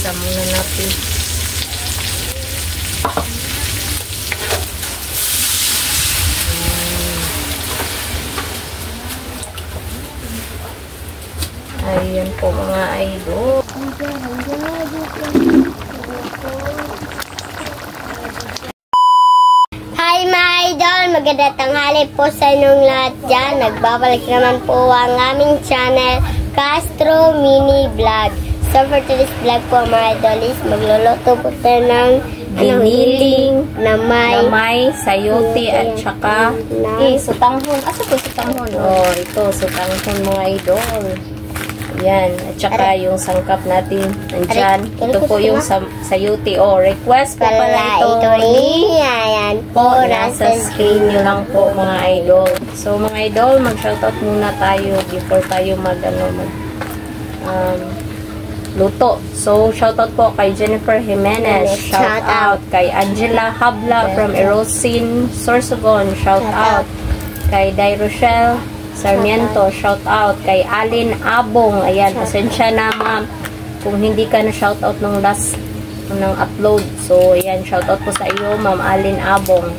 Igisa muna natin. Ayan po mga idol. Hi mga idol! Magandang tanghali po sa inyong lahat dyan. Nagbabalik naman po ang aming channel, Castro Mini Vlog. So for today's vlog po mga idol is magluluto po tayo ng Giniling na may sayote at saka sutanghon. Asa po sutanghon? Oh, ito sutanghon mga idol. Yan, at saka yung sangkap natin nandyan. Ito po yung sayote. Oh, request po pala ito. Ayan po, nasa screen nyo lang po mga idol. So mga idol, mag-shoutout muna tayo before tayo luto. So, shoutout po kay Jennifer Jimenez. Shoutout kay Angela Habla from Erosin, Sorsogon. Shoutout kay Day Rochelle Sarmiento. Shoutout kay Alin Abong. Ayan, pasensya na ma'am kung hindi ka na shoutout nung last ng upload. So, ayan, shoutout po sa iyo ma'am Alin Abong.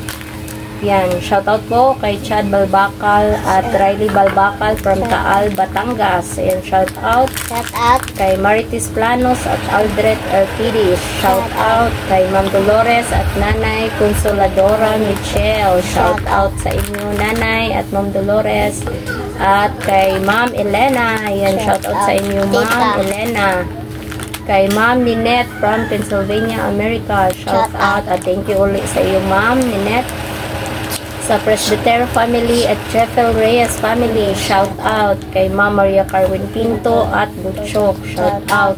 Yan, shoutout po kay Chad Balbakal at Riley Balbakal from Taal, Batangas. Ayan, shoutout kay Maritis Planos at Aldret Erpidis. Shoutout kay Ma'am Dolores at Nanay Consoladora Michelle. Shoutout sa inyo Nanay at Ma'am Dolores at kay Ma'am Elena. Ayan, shoutout sa inyo Ma'am Elena. Kay Ma'am Ninette from Pennsylvania, America. Shoutout at thank you ulit sa iyo Ma'am Ninette. Sa Presbytero family at Jeffel Reyes family, shout out kay Ma'am Maria Carwin Pinto at Butchok, shout out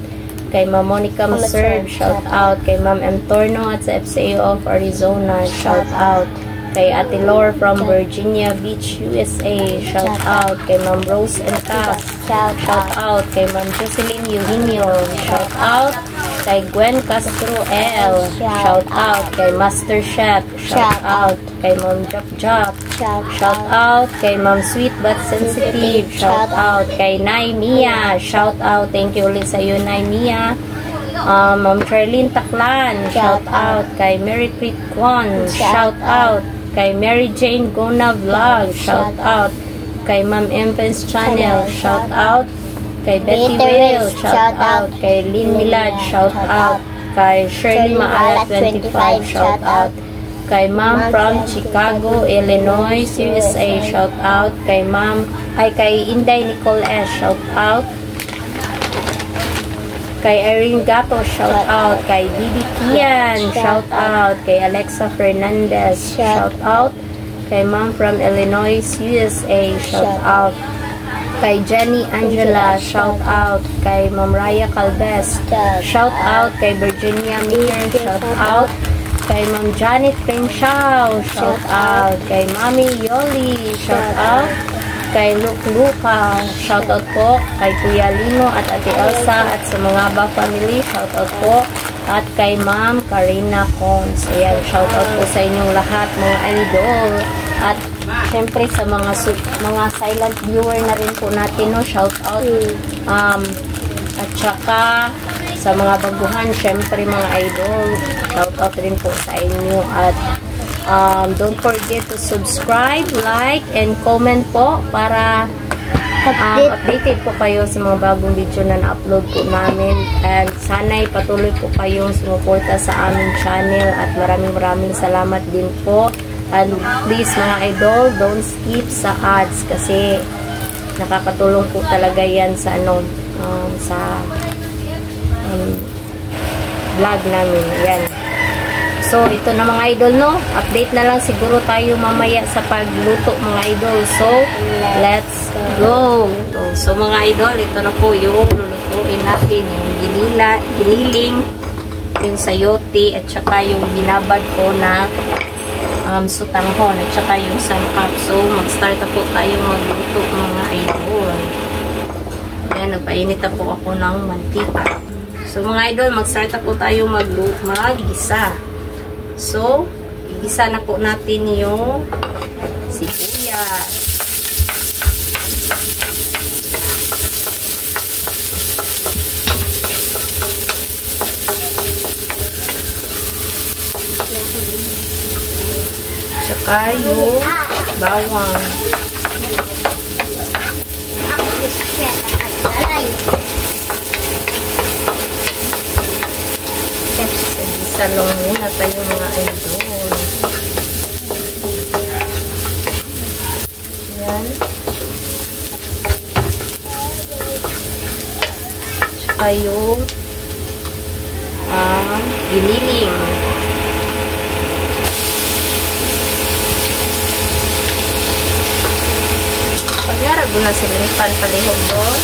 kay Ma'am Monica Maserve, shout out kay Ma'am M. Torno at sa FCA of Arizona, shout out kay Ate Laura from Virginia Beach, USA, shout out kay Ma'am Rose and Cass, shout out kay Ma'am Jocelyn Eugenio, shout out kay Gwen Castro L, shout out kay Master Chef, shout out kay Ma'am Jop Jop, shout out kay Ma'am Sweet But Sensitive, shout out kay Nay Mia, shout out, thank you ulit sa iyo Nay Mia. Ma'am Charlene Taklan, shout out kay Mary Creek Kwan, shout out kay Mary Jane Gona Vlog, shout out kay Ma'am Empens Channel, shout out kay Betty Will, shout out kay Lynn Milad, shout out kay Shirley Maala 25, shout out kay Ma'am from Chicago, Illinois, USA, shout out kay Ma'am kay Inday Nicole S, shout out kay Irene Gato, shout out kay Bibi Kian, shout out kay Alexa Fernandez, shout out kay Ma'am from Illinois, USA, shout out kay Jenny Angela, shout out kay Ma'am Raya Calves, shout out kay Virginia Miller, shout out kay Ma'am Janet Penshao, shout out kay Mami Yoli, shout out kay Luka, shout out po kay Kuya Lino at Ate Elsa at sa mga Ba family, shout out po at kay Ma'am Karina Cons. Ayan, shout out po sa inyong lahat mga idol at syempre sa mga silent viewer na rin po natin, no, shout out at saka sa mga baguhan, syempre mga idol, shout out rin po sa inyo at don't forget to subscribe, like, and comment po para updated po kayo sa mga bagong video na na-upload po namin and sana'y patuloy po kayong sumuporta sa aming channel at maraming salamat din po. And please mga idol, don't skip sa ads kasi nakakatulong po talaga yan sa vlog namin. Ayan. So, ito na mga idol, no? Update na lang siguro tayo mamaya sa pagluto mga idol. So, let's go! So, mga idol, ito na po yung lulutuin natin. Yung giniling, yung sayote, at saka yung binabad ko na sutanghon at saka yung sangkap. So, mag-start na po tayo magluto mga idol. Ayan, nagpainit na po ako ng mantika. So, mga idol, mag-start na po tayo mag-gisa. So, igisa na po natin yung sibuyas. Tsaka yung bawang. Salong muna tayo mga idol. Yan. Tsaka yung giniling. Pagyarag mo na siling palihog doon.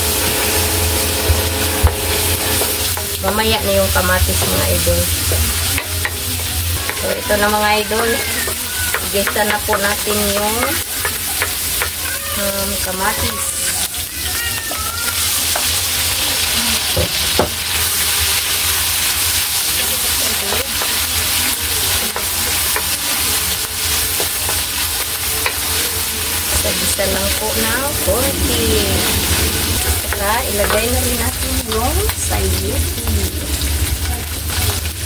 Mamaya na yung kamatis mga idol. So, ito na mga idol. Igisa na po natin yung kamatis. Igisa lang po ng konti. Saka, ilagay na rin natin yung sayuti.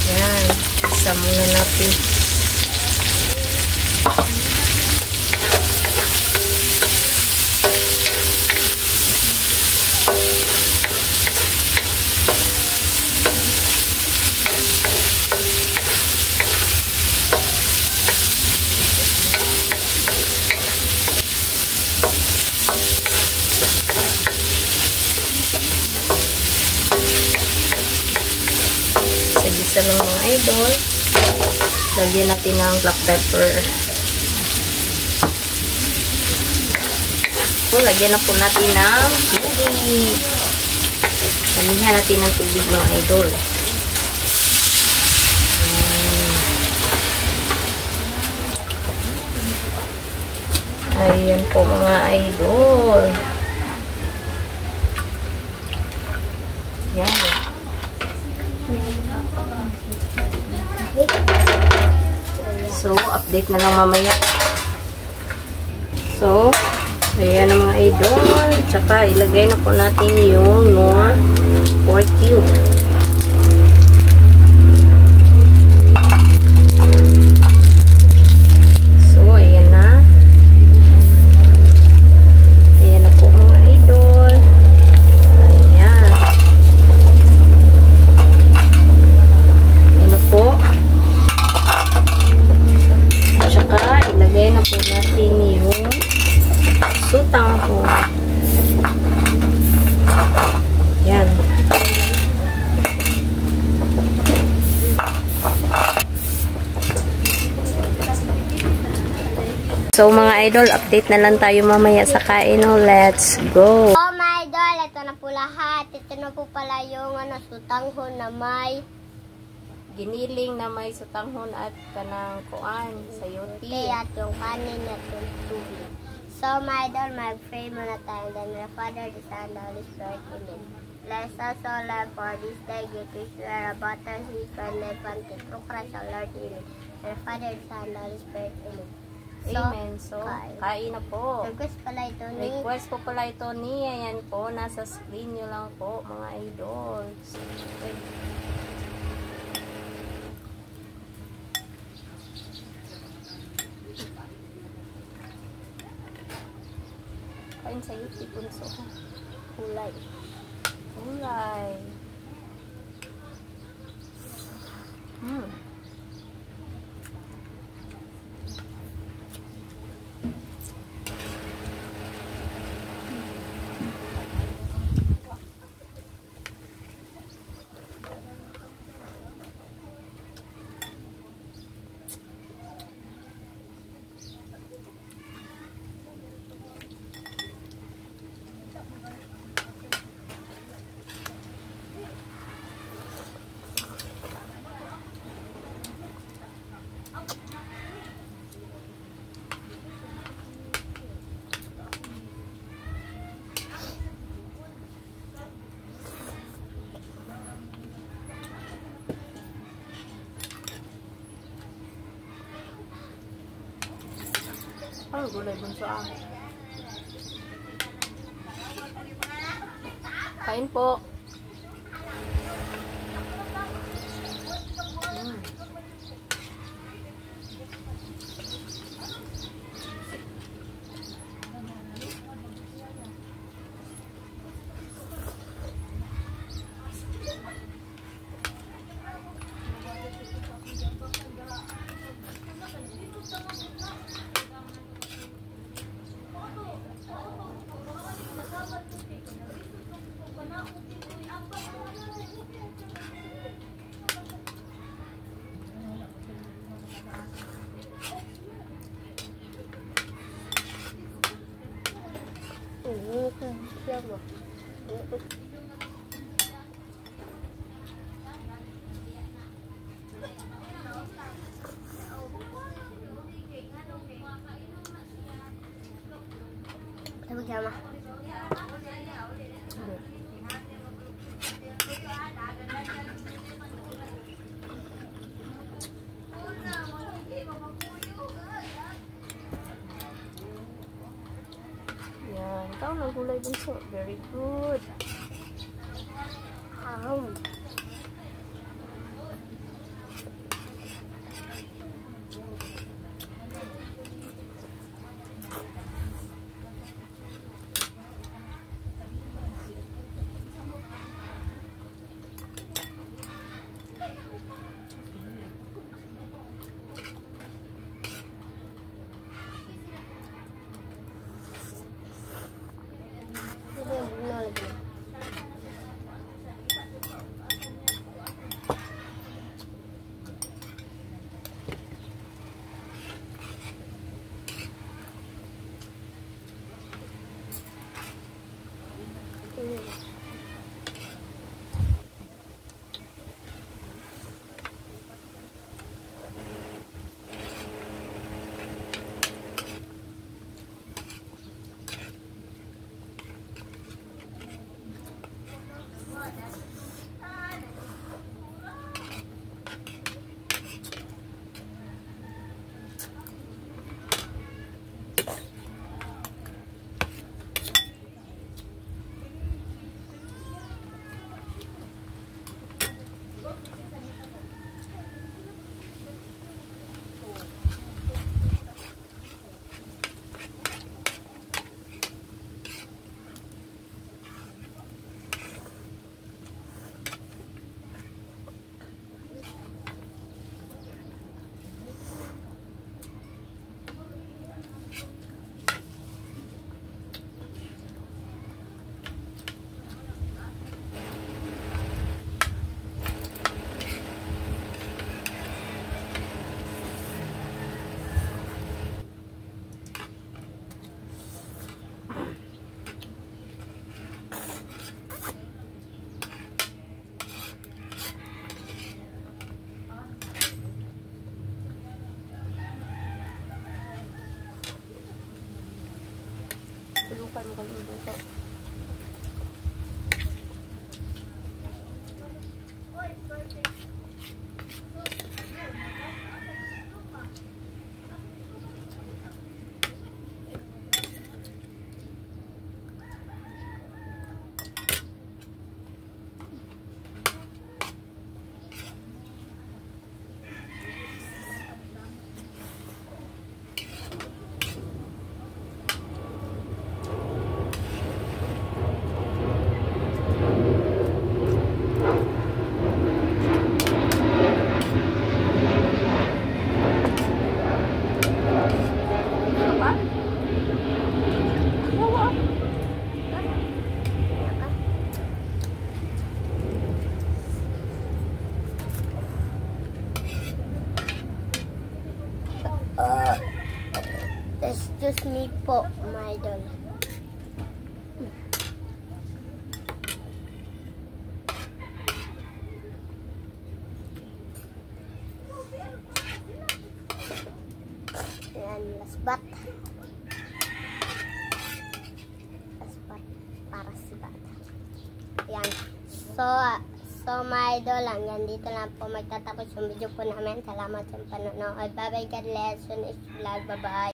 Yan. Isa muna natin. Isa lang mga idol. Lagyan natin ng black pepper. So, lagyan na po natin ng tubig. Lagyan natin ng tubig mga idol. Ayan po mga idol. Yan. So, update na lang mamaya. So, ayan ang mga idol. Tsaka, ilagay na po natin yung Knorr pork cube. So, ayan na. Ayan na po mga idol. Ayan. Ayan na po. Tsaka, ilagay na po natin yung sutang po. Yan. So, mga idol, update na lang tayo mamaya sa kain. Let's go! Oh my idol, ito na po lahat. Ito na po pala yung sutanghon na may Giniling na may sutanghon at kanang kuan, sayuti. at yung kanin at yung tubig. So, my idol, mag-pray muna tayo. Then, my Father, the Son, the Holy Spirit, Amen. Bless us, O Lord, for this day. Give us your butter, sweet, and life, and through Christ, our Lord, Amen. My Father, the Son, the Holy Spirit, Amen. So, Amen. So, kain na po. request pala ito ni... Request po pala ito ni, ayan po, nasa screen nyo lang po, mga idol. So, wait. Kain sa'yo, tipunso. Kulay. Kulay. Ano gulay bunso ah? Kain po. Sama. Yan. Ikaw ng gulay bunso. Very good. Tulukan mo kami dito. Excuse me po, my idol. Ayan, lasbat. Lasbat para si bata. Ayan. So my idol, hanggang dito lang po magtatapos yung video po namin. Salamat sa panonood. Bye-bye, God bless. Next vlog. Bye-bye.